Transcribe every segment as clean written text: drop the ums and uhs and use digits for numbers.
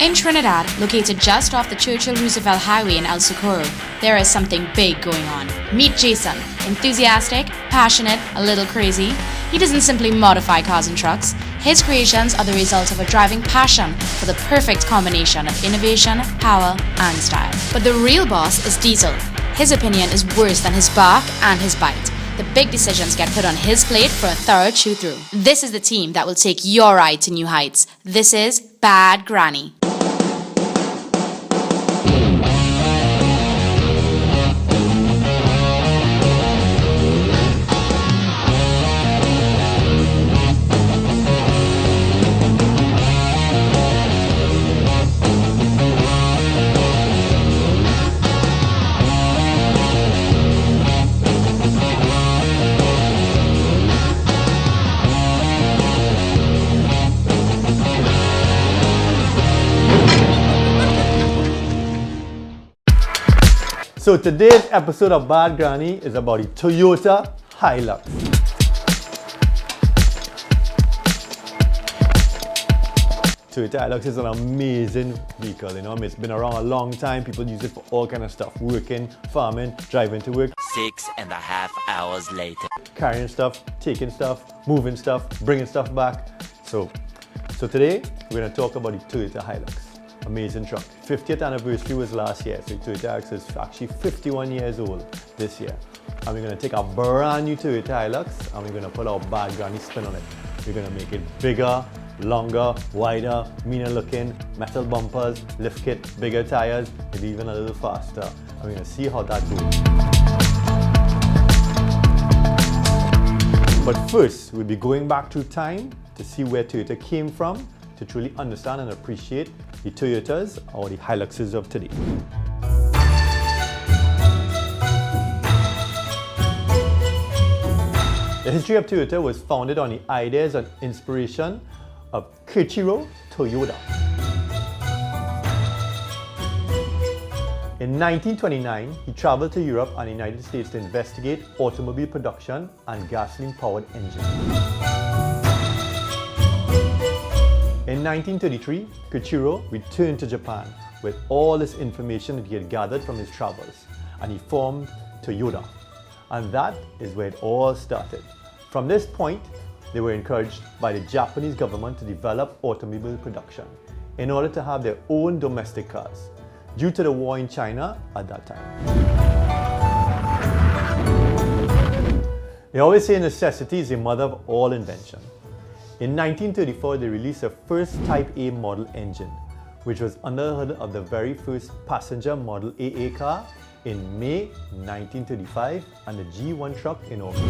In Trinidad, located just off the Churchill-Roosevelt Highway in El Socorro, there is something big going on. Meet Jason. Enthusiastic, passionate, a little crazy. He doesn't simply modify cars and trucks. His creations are the result of a driving passion for the perfect combination of innovation, power, and style. But the real boss is Diesel. His opinion is worse than his bark and his bite. The big decisions get put on his plate for a thorough chew-through. This is the team that will take your ride to new heights. This is Bad Granny. So today's episode of Bad Granny is about the Toyota Hilux. Toyota Hilux is an amazing vehicle, it's been around a long time. People use it for all kind of stuff, working, farming, driving to work. 6.5 hours later. Carrying stuff, taking stuff, moving stuff, bringing stuff back. So today we're going to talk about the Toyota Hilux. Amazing truck. 50th anniversary was last year, so Toyota Hilux is actually 51 years old this year. And we're going to take a brand new Toyota Hilux and we're going to put our Bad Granny spin on it. We're going to make it bigger, longer, wider, meaner looking, metal bumpers, lift kit, bigger tires, maybe even a little faster. And we're going to see how that goes. But first, we'll be going back through time to see where Toyota came from, to truly understand and appreciate the Toyotas or the Hiluxes of today. The history of Toyota was founded on the ideas and inspiration of Kiichiro Toyoda. In 1929, he traveled to Europe and the United States to investigate automobile production and gasoline-powered engines. In 1933, Kiichiro returned to Japan with all this information that he had gathered from his travels, and he formed Toyota. And that is where it all started. From this point, they were encouraged by the Japanese government to develop automobile production in order to have their own domestic cars, due to the war in China at that time. They always say necessity is the mother of all invention. In 1934, they released their first Type A model engine, which was under the hood of the very first passenger Model AA car in May 1935 and the G1 truck in August.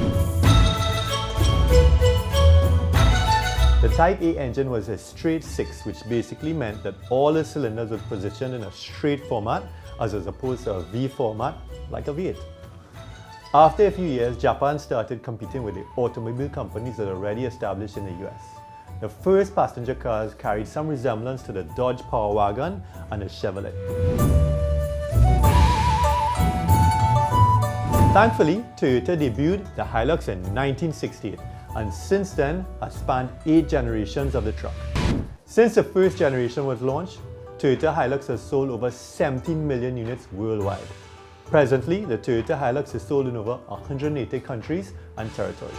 The Type A engine was a straight 6, which basically meant that all the cylinders were positioned in a straight format as opposed to a V format like a V8. After a few years, Japan started competing with the automobile companies that are already established in the US. The first passenger cars carried some resemblance to the Dodge Power Wagon and the Chevrolet. Thankfully, Toyota debuted the Hilux in 1968, and since then has spanned 8 generations of the truck. Since the first generation was launched, Toyota Hilux has sold over 17 million units worldwide. Presently, the Toyota Hilux is sold in over 180 countries and territories.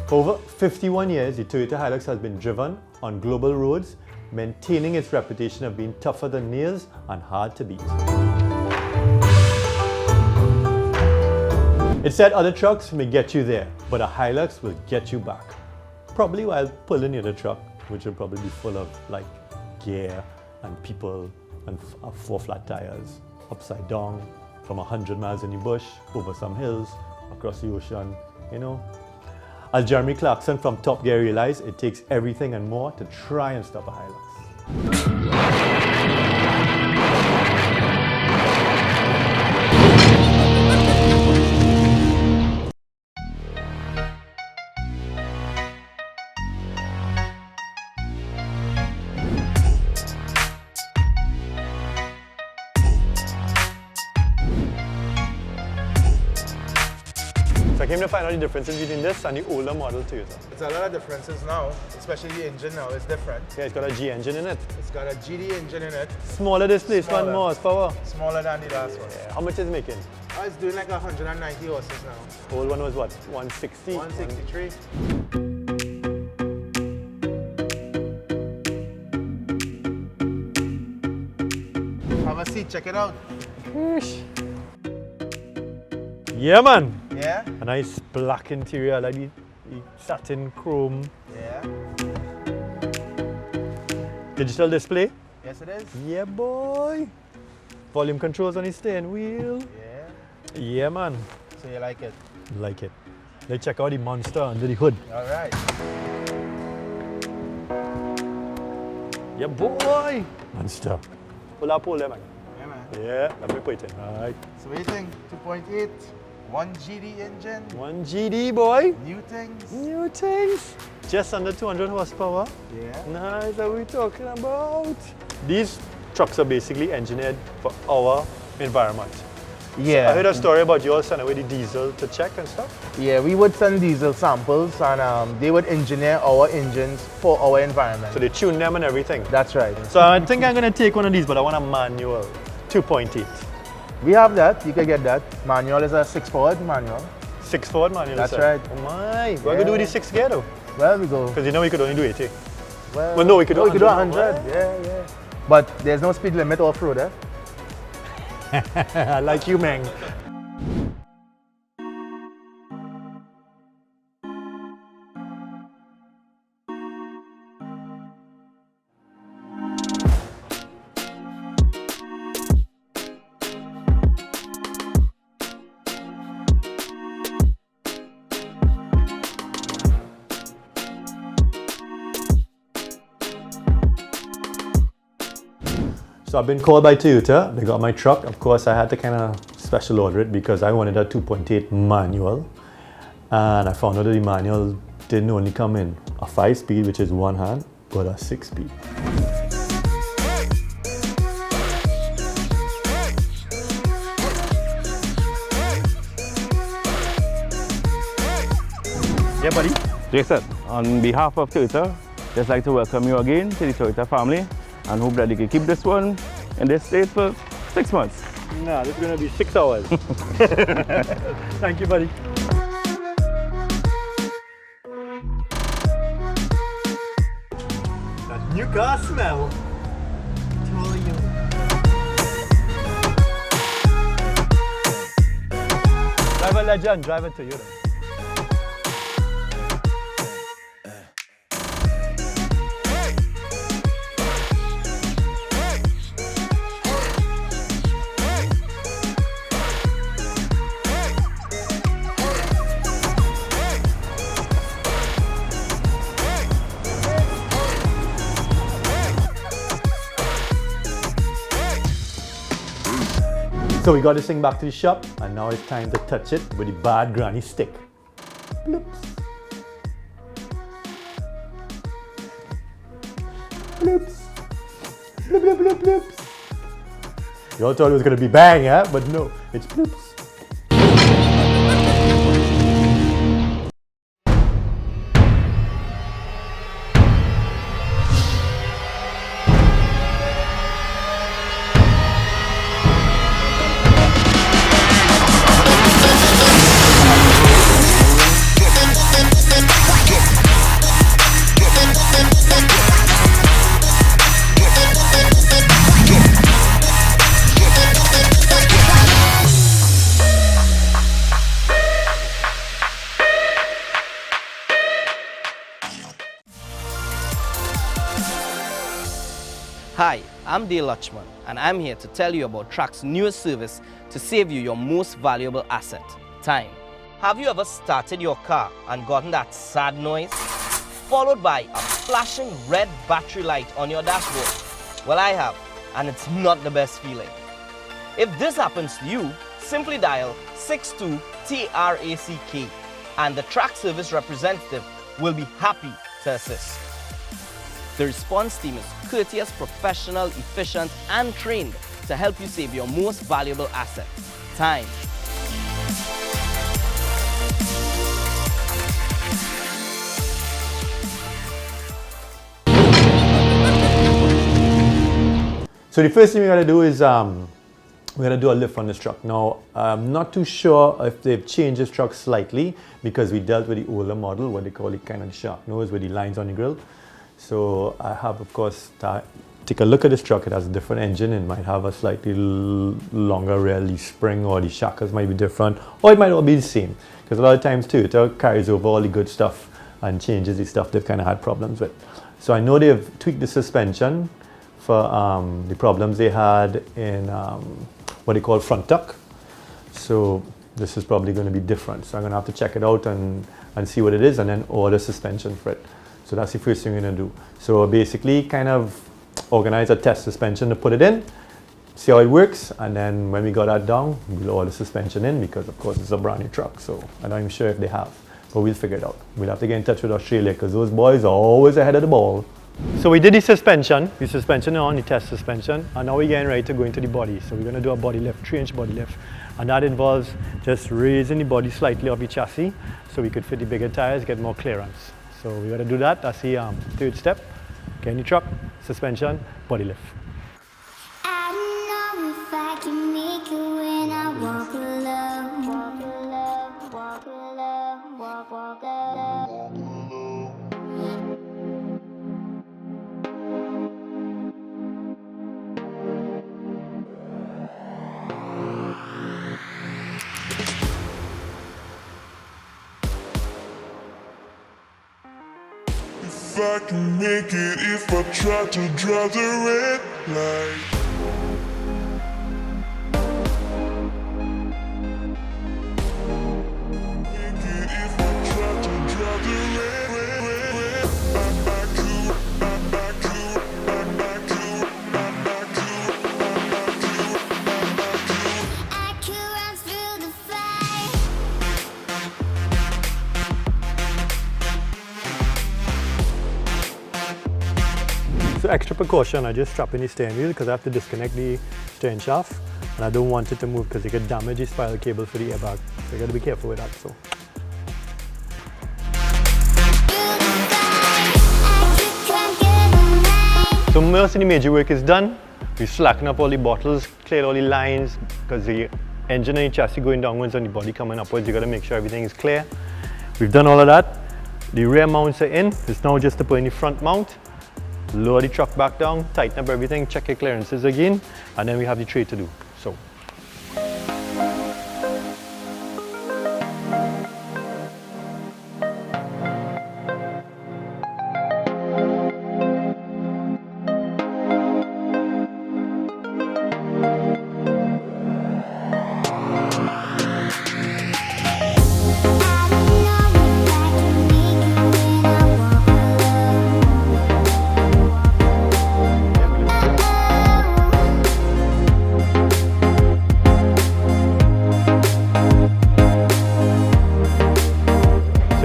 For over 51 years, the Toyota Hilux has been driven on global roads, maintaining its reputation of being tougher than nails and hard to beat. It said other trucks may get you there, but a Hilux will get you back. Probably while pulling the other truck, which will probably be full of gear and people and 4 flat tires, upside down, from 100 miles in the bush, over some hills, across the ocean, As Jeremy Clarkson from Top Gear realized, it takes everything and more to try and stop a Hilux. So I came to find out the differences between this and the older model Toyota. It's a lot of differences now, especially the engine now is different. Yeah, it's got a G engine in it. It's got a GD engine in it. Smaller displacement, Smaller. more horsepower. Smaller than the last one. Yeah. How much is it making? It's doing like 190 horses now. Old one was what? 160? 163. Have a seat, check it out. Yeah, man. Yeah? A nice black interior, like the satin chrome. Yeah. Digital display. Yes, it is. Yeah, boy. Volume controls on the steering wheel. Yeah. Yeah, man. So you like it? Like it. Let's check out the monster under the hood. All right. Yeah, boy. Monster. Pull up, pull them, man. Yeah, man. Yeah, let me put it in. All right. So what do you think? 2.8, 1 GD engine, 1 GD, boy. new things. New things. Just under 200 horsepower. Yeah. Nice, what are we talking about? These trucks are basically engineered for our environment. Yeah. I heard a story about you all sending away the diesel to check and stuff. Yeah, we would send diesel samples and they would engineer our engines for our environment. So they tune them and everything. That's right. So I think I'm going to take one of these, but I want a manual 2.8. We have that, you can get that. Manual is a 6-forward manual. 6-forward manual. That's you said? right. Oh my. We're going to do the 6 gear though. Well, we go. Because you know we could only do 80. Well, no, we could do 100. 100. Yeah, yeah. But there's no speed limit off-road, eh? I like you, man. So I've been called by Toyota, they got my truck. Of course, I had to kind of special order it because I wanted a 2.8 manual. And I found out that the manual didn't only come in a 5-speed, which is one hand, but a 6-speed. Yeah, buddy. Jason, on behalf of Toyota, just like to welcome you again to the Toyota family and hope that you can keep this one in this state for 6 months. Nah, this is going to be 6 hours. Thank you, buddy. That new car smell. Tell you. Driver legend, driver Toyota. So we got this thing back to the shop and now it's time to touch it with the bad granny stick. Bloops. Bloops. Bloop, bloop, bloop, bloops. You all thought it was going to be bang, yeah? But no, it's bloops. Hi, I'm Dale Lutchman, and I'm here to tell you about Track's newest service to save you your most valuable asset, time. Have you ever started your car and gotten that sad noise, followed by a flashing red battery light on your dashboard? Well, I have, and it's not the best feeling. If this happens to you, simply dial 62-TRACK, and the Track service representative will be happy to assist. The response team is courteous, professional, efficient, and trained to help you save your most valuable asset, time. So the first thing we're gonna do is we're gonna do a lift on this truck. Now, I'm not too sure if they've changed this truck slightly because we dealt with the older model, what they call it kind of the shark nose with the lines on the grill. So I have, of course, take a look at this truck. It has a different engine. It might have a slightly longer rear leaf spring, or the shackles might be different, or it might all be the same. Because a lot of times Toyota carries over all the good stuff and changes the stuff they've kind of had problems with. So I know they've tweaked the suspension for the problems they had in what they call front tuck. So this is probably going to be different. So I'm going to have to check it out and see what it is, and then order suspension for it. So that's the first thing we're going to do. So basically kind of organize a test suspension to put it in, see how it works, and then when we got that down, we'll order suspension in, because of course it's a brand new truck, so I'm not even sure if they have, but we'll figure it out. We'll have to get in touch with Australia, because those boys are always ahead of the ball. So we did the suspension on the test suspension, and now we're getting ready to go into the body. So we're going to do a body lift, 3-inch body lift, and that involves just raising the body slightly off the chassis so we could fit the bigger tires, get more clearance. So we got to do that. That's the third step. Get in the truck, suspension, body lift. I don't know if I can make it when I walk alone. Walk alone, walk alone, walk alone. If I can make it, if I try to drive the red light. Make it if I try to drive the red. I could run through the fire. So extra precaution, I just strap in the steering wheel because I have to disconnect the steering shaft, and I don't want it to move because it could damage the spiral cable for the airbag. So you got to be careful with that. So most of the major work is done. We slackened up all the bottles, cleared all the lines, because the engine and the chassis going downwards and the body coming upwards. You got to make sure everything is clear. We've done all of that. The rear mounts are in. It's now just to put in the front mount. Lower the truck back down, tighten up everything, check your clearances again, and then we have the tray to do. So.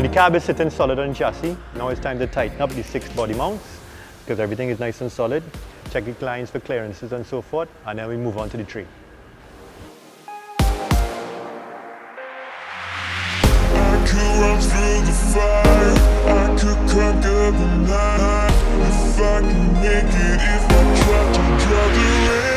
The cab is sitting solid on the chassis. Now it's time to tighten up the 6 body mounts because everything is nice and solid. Check the lines for clearances and so forth, and then we move on to the tray. I could run through the fire, I could conquer the night. If I can make it, if I try to drive the red.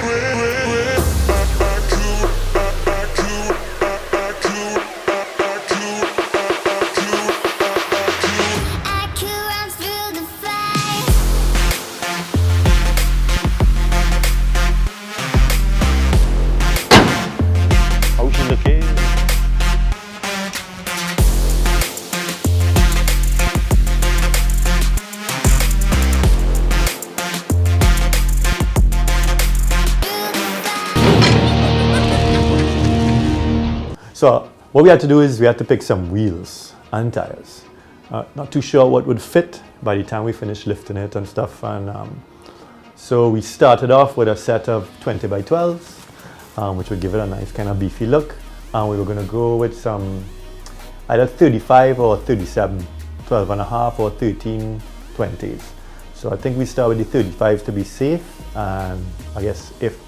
So what we had to do is we had to pick some wheels and tires. Not too sure what would fit by the time we finished lifting it and stuff. And so we started off with a set of 20 by 12s, which would give it a nice kind of beefy look. And we were going to go with some either 35 or 37, 12 and a half or 13 20s. So I think we start with the 35s to be safe. And I guess if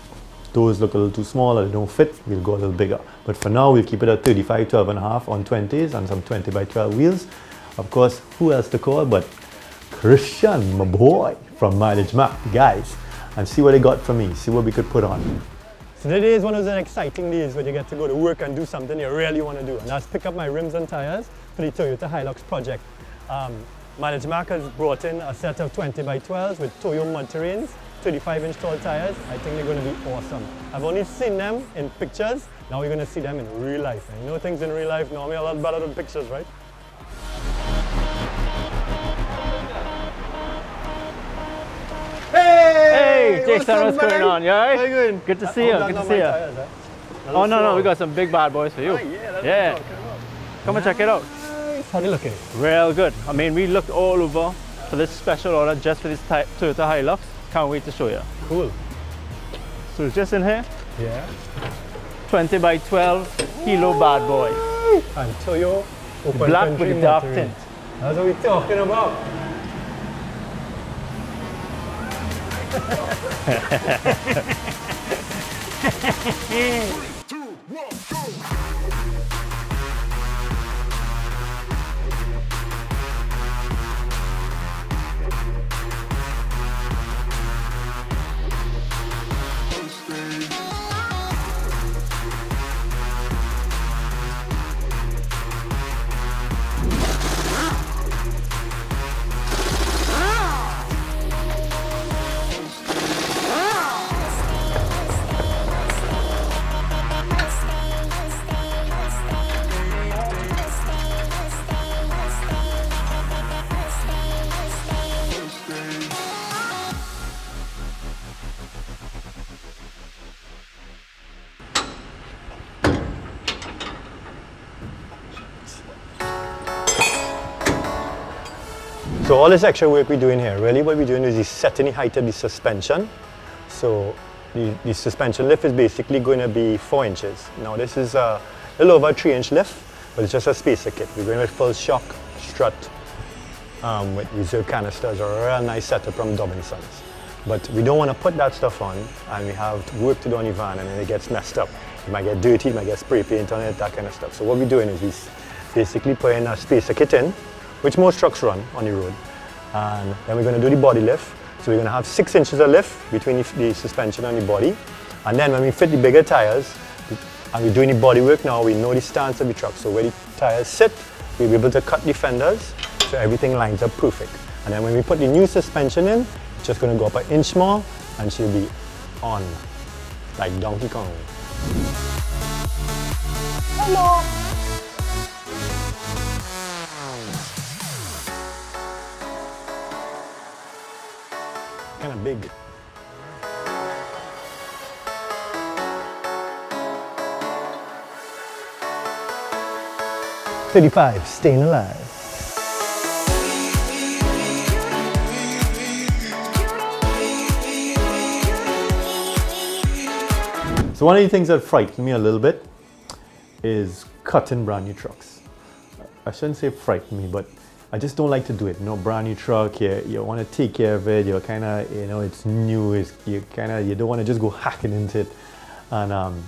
those look a little too small or they don't fit, we'll go a little bigger. But for now, we'll keep it at 35, 12 and a half on 20s and some 20 by 12 wheels. Of course, who else to call but Christian, my boy, from Mileage Map, guys. and see what they got for me, see what we could put on. So today is one of those exciting days when you get to go to work and do something you really want to do, and that's pick up my rims and tires for the Toyota Hilux project. Management has brought in a set of 20 by 12s with Toyo mud terrains, 35-inch tall tires. I think they're going to be awesome. I've only seen them in pictures, now we're going to see them in real life. And you know things in real life normally a lot better than pictures, right? Hey, Jason, what's going man? on? You alright? How you going? Good to see you. Good to see you. Tires, eh? Oh no, we got some big bad boys for you. Oh, yeah, that's Yeah. what I'm talking about. Come and check it out. Nice. How they looking? Real good. I mean, we looked all over for this special order just for this Toyota Hilux. Can't wait to show you. Cool. So it's just in here. Yeah. 20 by 12 kilo bad boy. And Toyo open Black country with the dark material. tint. That's what we're talking about. So all this extra work we're doing here, really what we're doing is setting the height of the suspension. So the suspension lift is basically going to be 4 inches. Now this is a little over a 3-inch lift, but it's just a spacer kit. We're going with full shock strut with reserve canisters, or a real nice setup from Dobinson's. But we don't want to put that stuff on and we have work to do on the van and then it gets messed up. It might get dirty, it might get spray paint on it, that kind of stuff. So what we're doing is we're basically putting a spacer kit in, which most trucks run on the road. And then we're going to do the body lift. So we're going to have 6 inches of lift between the suspension and the body. And then when we fit the bigger tires, and we're doing the body work now, we know the stance of the truck. So where the tires sit, we'll be able to cut the fenders so everything lines up perfect. And then when we put the new suspension in, it's just going to go up an inch more and she'll be on, like Donkey Kong. Hello! Kind of big. "35, staying alive." So one of the things that frightened me a little bit is cutting brand new trucks. I shouldn't say frighten me, but I just don't like to do it. You know, brand new truck, you want to take care of it. You're kind of, you know, it's new. You don't want to just go hacking into it. And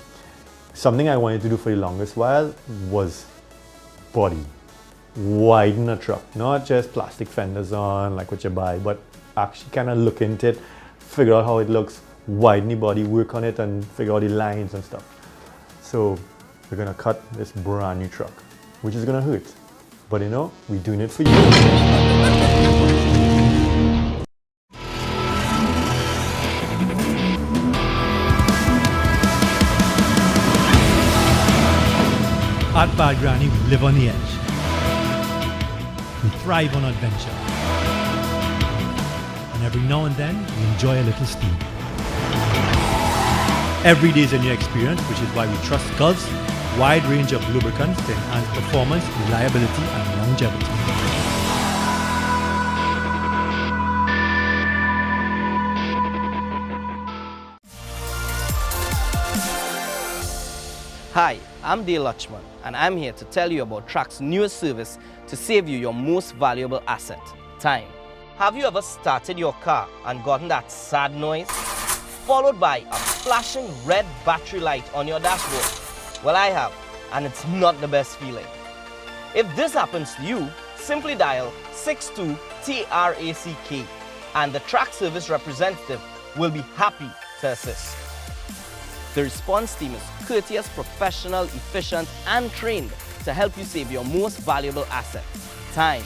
something I wanted to do for the longest while was body, widen a truck, not just plastic fenders on like what you buy, but actually kind of look into it, figure out how it looks, widen the body, work on it, and figure out the lines and stuff. So we're gonna cut this brand new truck, which is gonna hurt. But you know, we're doing it for you. At Bad Granny, we live on the edge. We thrive on adventure. And every now and then, we enjoy a little speed. Every day is a new experience, which is why we trust Gulf's wide range of lubricants to enhance performance, reliability, and longevity. Hi, I'm Dale Lutchman, and I'm here to tell you about Track's newest service to save you your most valuable asset, time. Have you ever started your car and gotten that sad noise, followed by a flashing red battery light on your dashboard? Well, I have, and it's not the best feeling. If this happens to you, simply dial 62-TRACK, and the Track service representative will be happy to assist. The response team is courteous, professional, efficient, and trained to help you save your most valuable asset, time.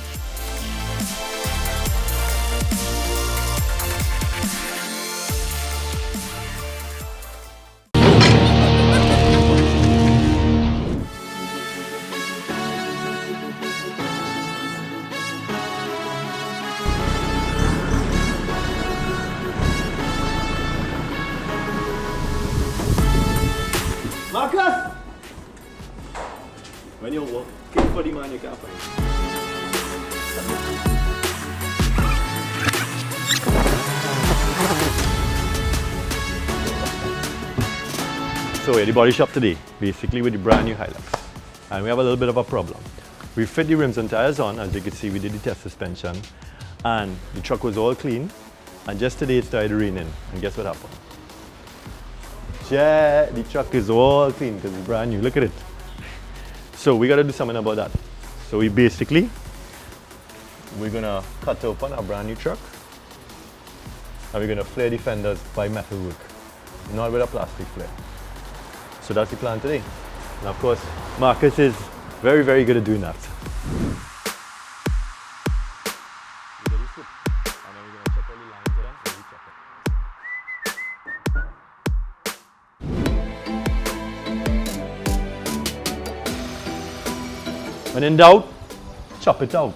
Marcus! When you're working for the man, you can't find it. So we're at the body shop today, basically with the brand new Hilux. And we have a little bit of a problem. We fit the rims and tires on, as you can see we did the test suspension. And the truck was all clean. And just today it started raining. And guess what happened? Yeah, the truck is all clean because it's brand new. Look at it. So we got to do something about that. So we're gonna cut open our brand new truck, and we're gonna flare the fenders by metal work, not with a plastic flare. So that's the plan today. And of course, Marcus is very, very good at doing that. When in doubt, chop it out.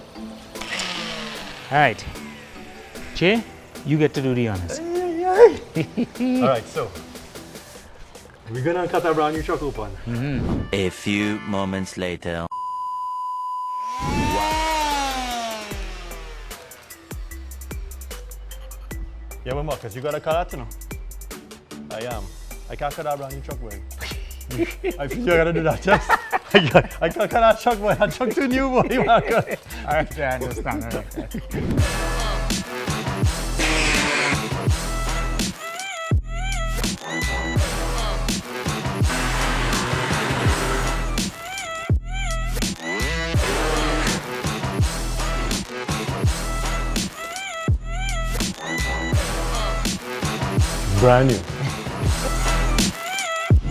Alright. Jay, you get to do the honors. Alright, so we're gonna cut our brand new truck open. A few moments later. Yeah, but Marcus, you gotta cut that, you know? I can't cut that brand new truck, boy. I feel you gotta do that, yes? I can't cut that truck, boy. That truck too new, boy, Marcus. Alright, I understand. Alright. Brand new.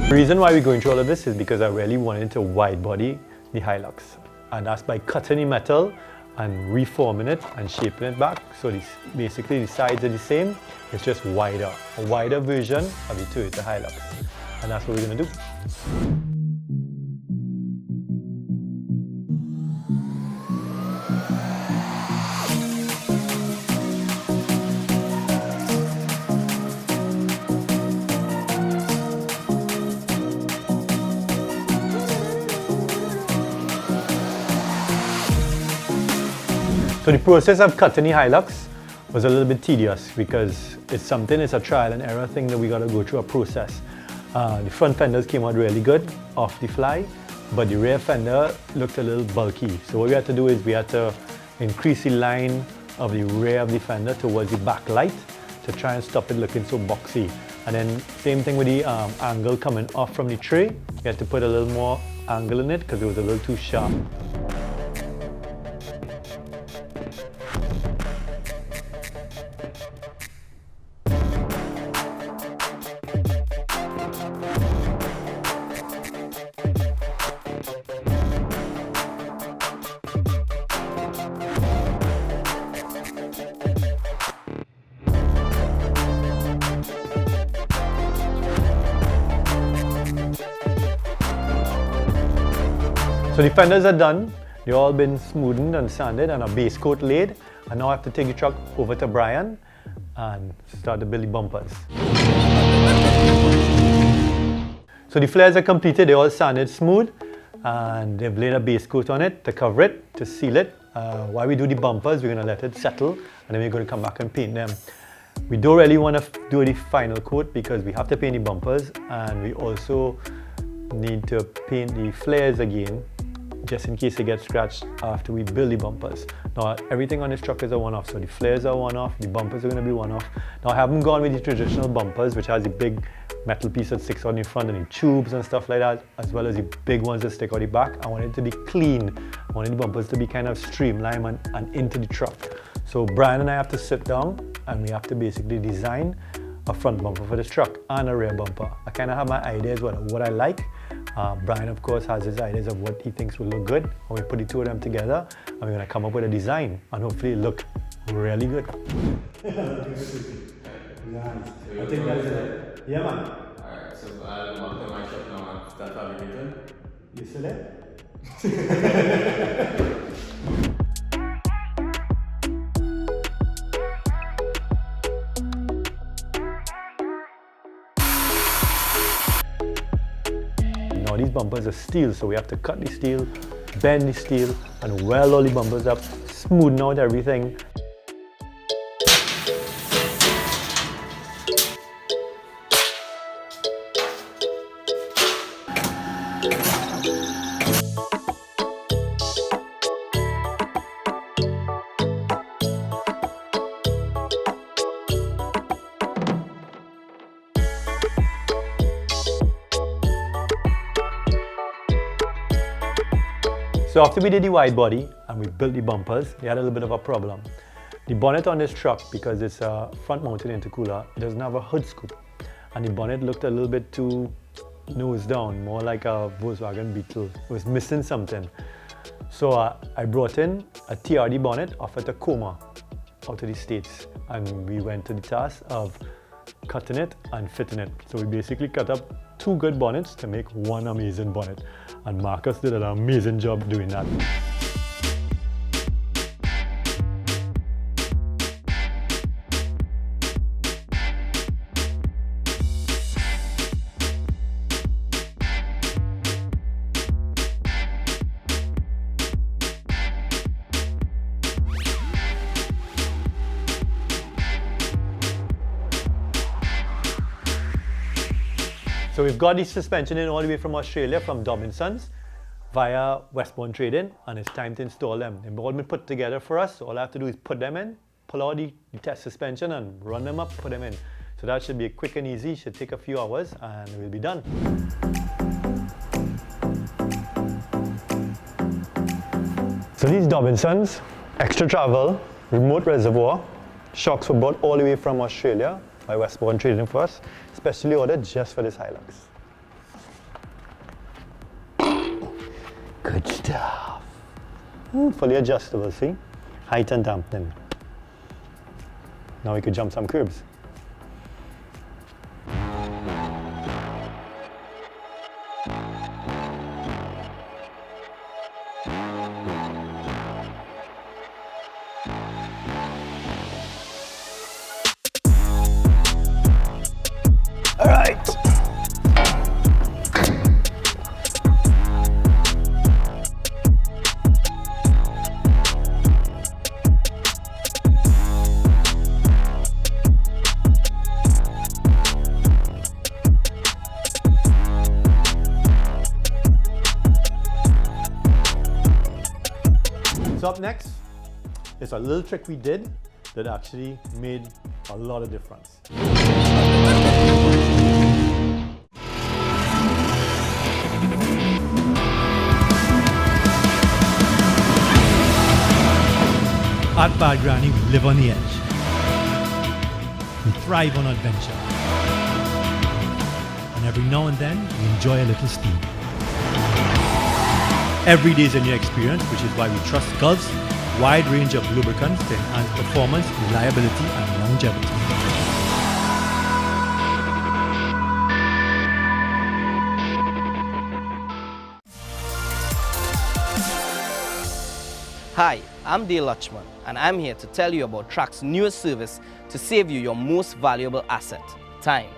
The reason why we're going through all of this is because I really wanted to wide body the Hilux. And that's by cutting the metal and reforming it and shaping it back. So basically the sides are the same, it's just wider. A wider version of the Toyota Hilux. And that's what we're gonna do. So the process of cutting the Hilux was a little bit tedious because it's a trial and error thing that we got to go through a process. The front fenders came out really good off the fly, but the rear fender looked a little bulky. So what we had to do is we had to increase the line of the rear of the fender towards the backlight to try and stop it looking so boxy. And then same thing with the angle coming off from the tray. We had to put a little more angle in it because it was a little too sharp. So the fenders are done, they've all been smoothened and sanded and a base coat laid. And now I have to take the truck over to Brian and start to build the bumpers. So the flares are completed, they're all sanded smooth and they've laid a base coat on it to cover it, to seal it. While we do the bumpers, we're going to let it settle and then we're going to come back and paint them. We don't really want to do the final coat because we have to paint the bumpers and we also need to paint the flares again just in case they get scratched after we build the bumpers. Now everything on this truck is a one-off, so the flares are one-off, the bumpers are going to be one-off. Now I haven't gone with the traditional bumpers which has the big metal piece that sticks on the front and the tubes and stuff like that, as well as the big ones that stick out the back. I wanted it to be clean. I wanted the bumpers to be kind of streamlined and into the truck. So Brian and I have to sit down and we have to basically design a front bumper for this truck and a rear bumper. I kind of have my ideas what I like. Brian, of course, has his ideas of what he thinks will look good. And we put the two of them together and we're going to come up with a design and hopefully look really good. Nice. I think that's it. Yeah, man. Alright, so I'll mark to my shop now and start fabricating. You still there? Now these bumpers are steel, so we have to cut the steel, bend the steel, and weld all the bumpers up, smoothen out everything. So after we did the wide body and we built the bumpers, we had a little bit of a problem. The bonnet on this truck, because it's a front mounted intercooler, it doesn't have a hood scoop. And the bonnet looked a little bit too nose down, more like a Volkswagen Beetle. It was missing something. So I brought in a TRD bonnet off at Tacoma out of the States. And we went to the task of cutting it and fitting it. So we basically cut up two good bonnets to make one amazing bonnet. And Marcus did an amazing job doing that. So we've got the suspension in all the way from Australia, from Dobinson's, via Westbourne Trading, and it's time to install them. They've all been put together for us, so all I have to do is put them in, pull out the test suspension and run them up, put them in. So that should be quick and easy, should take a few hours and we'll be done. So these Dobinson's, extra travel, remote reservoir, shocks were bought all the way from Australia by Westbourne Trading for us, specially ordered just for this Hilux. Good stuff. Fully adjustable, see? Height and dampening. Now we could jump some curbs. All right. So up next is a little trick we did that actually made a lot of difference. At Bad Granny, we live on the edge. We thrive on adventure. And every now and then, we enjoy a little speed. Every day is a new experience, which is why we trust Gulf's wide range of lubricants to enhance performance, reliability, and longevity. Hi, I'm Dale Lutchman, and I'm here to tell you about Track's newest service to save you your most valuable asset, time.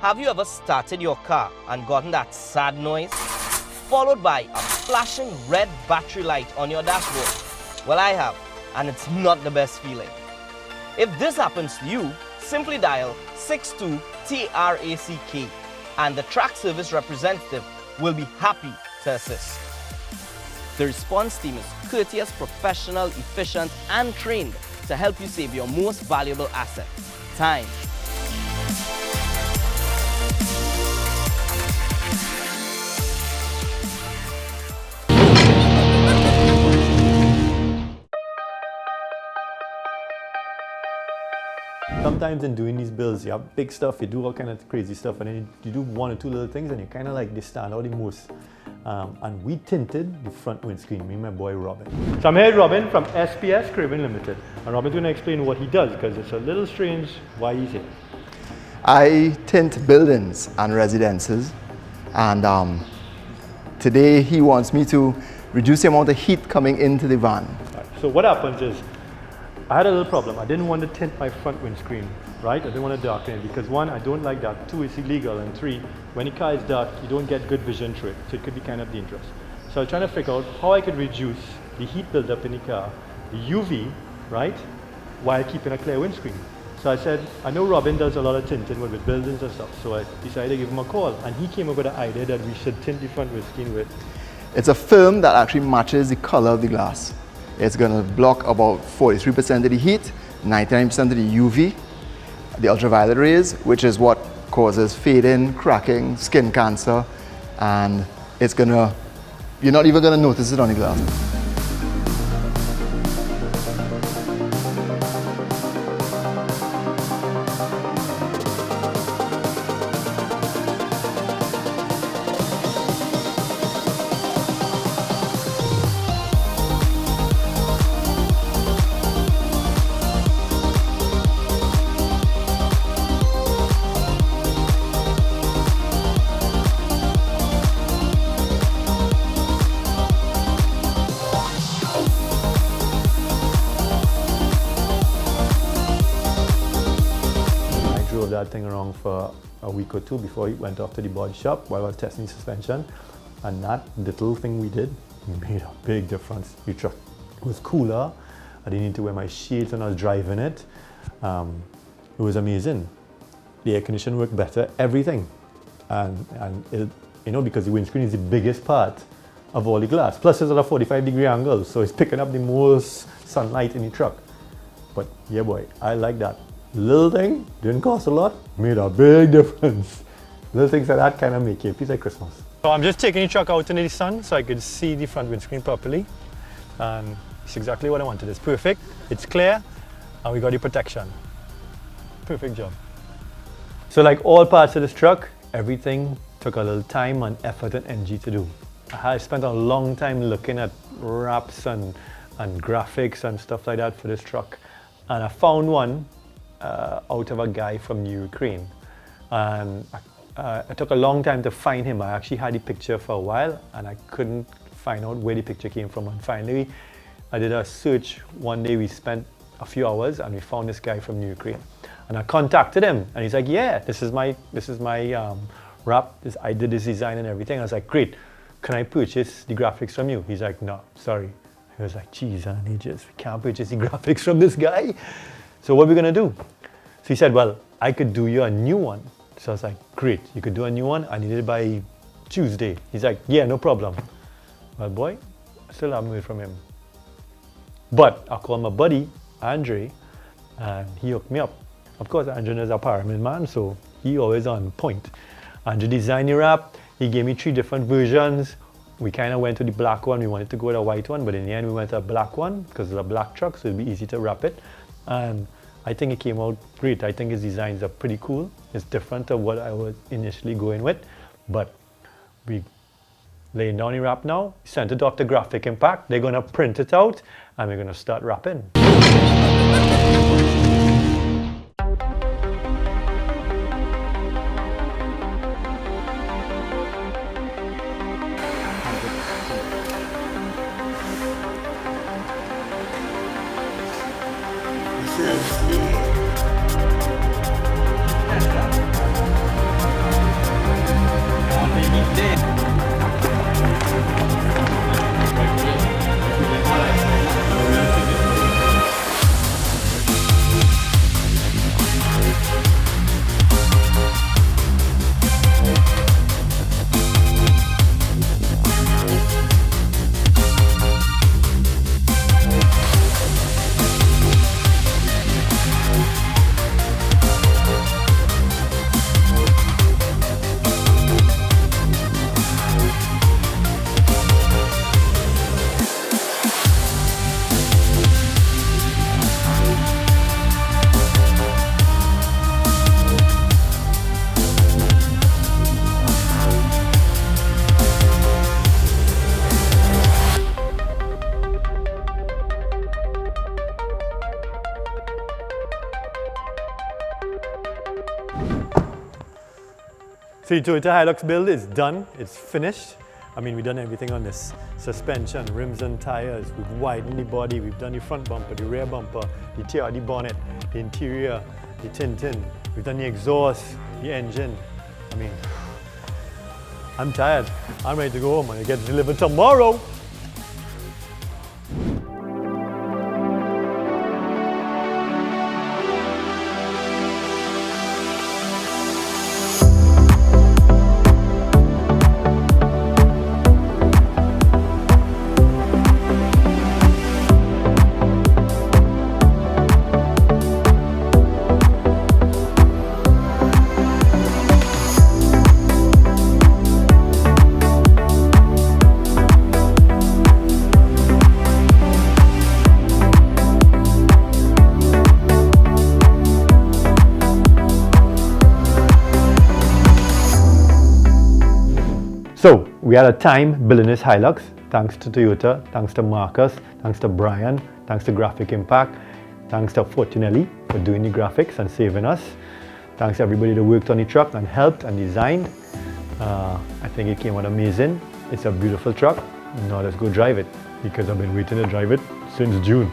Have you ever started your car and gotten that sad noise, followed by a flashing red battery light on your dashboard? Well, I have, and it's not the best feeling. If this happens to you, simply dial 62-TRACK, and the Track service representative will be happy to assist. The response team is courteous, professional, efficient, and trained to help you save your most valuable asset, time. Sometimes in doing these builds, you have big stuff, you do all kind of crazy stuff, and then you do one or two little things, and you kind of like they stand out the most. And we tinted the front windscreen, me and my boy Robin. So I'm here with Robin from SPS Caribbean Limited, and Robin's going to explain what he does because it's a little strange why he's here. I tint buildings and residences, and today he wants me to reduce the amount of heat coming into the van. Right. So what happens is, I had a little problem. I didn't want to tint my front windscreen, right? I didn't want to darken it because one, I don't like that. Two, it's illegal, and three, when the car is dark, you don't get good vision through it, so it could be kind of dangerous. So I was trying to figure out how I could reduce the heat buildup in the car, the UV, right, while keeping a clear windscreen. So I said, I know Robin does a lot of tinting with buildings and stuff, so I decided to give him a call, and he came up with the idea that we should tint the front windscreen with. It's a film that actually matches the color of the glass. It's going to block about 43% of the heat, 99% of the UV, the ultraviolet rays, which is what causes fading, cracking, skin cancer, and it's going to, you're not even going to notice it on the glass. That thing around for a week or two before it went off to the body shop while I was testing the suspension, and that little thing we did made a big difference. The truck was cooler, I didn't need to wear my shades when I was driving it. It was amazing. The air conditioning worked better, everything, and it, you know, because the windscreen is the biggest part of all the glass, plus it's at a 45-degree angle, so it's picking up the most sunlight in the truck. But yeah boy, I like that. Little thing, didn't cost a lot, made a big difference. Little things like that kind of make you a piece of Christmas. So I'm just taking the truck out into the sun so I could see the front windscreen properly. And it's exactly what I wanted. It's perfect, it's clear, and we got the protection. Perfect job. So like all parts of this truck, everything took a little time and effort and energy to do. I spent a long time looking at wraps and graphics and stuff like that for this truck. And I found one out of a guy from New Ukraine, and it took a long time to find him. I actually had the picture for a while and I couldn't find out where the picture came from, and finally I did a search. One day we spent a few hours and we found this guy from New Ukraine, and I contacted him and he's like, yeah, this is my wrap, I did this design and everything. I was like, great, can I purchase the graphics from you? He's like, no, sorry. He was like, geez, we can't purchase the graphics from this guy. So what are we gonna do? So he said, well, I could do you a new one. So I was like, great, you could do a new one. I need it by Tuesday. He's like, yeah, no problem. Well, boy, I still haven't heard from him. But I called my buddy, Andre, and he hooked me up. Of course, Andre is a pyramid man, so he always on point. Andre designed the wrap. He gave me 3 different versions. We kind of went to the black one. We wanted to go with a white one, but in the end we went to a black one because it's a black truck, so it'd be easy to wrap it. And I think it came out great. I think his designs are pretty cool. It's different to what I was initially going with, but we laying down the wrap now, sent it off to Graphic Impact. They're gonna print it out and we're gonna start wrapping. So the Toyota Hilux build is done, it's finished. I mean, we've done everything on this. Suspension, rims and tires, we've widened the body, we've done the front bumper, the rear bumper, the TRD bonnet, the interior, the tinting, we've done the exhaust, the engine. I mean, I'm tired. I'm ready to go home and it gets delivered tomorrow. So we had a time building this Hilux, thanks to Toyota, thanks to Marcus, thanks to Brian, thanks to Graphic Impact, thanks to Fortunelli for doing the graphics and saving us. Thanks to everybody that worked on the truck and helped and designed. I think it came out amazing. It's a beautiful truck. Now let's go drive it because I've been waiting to drive it since June.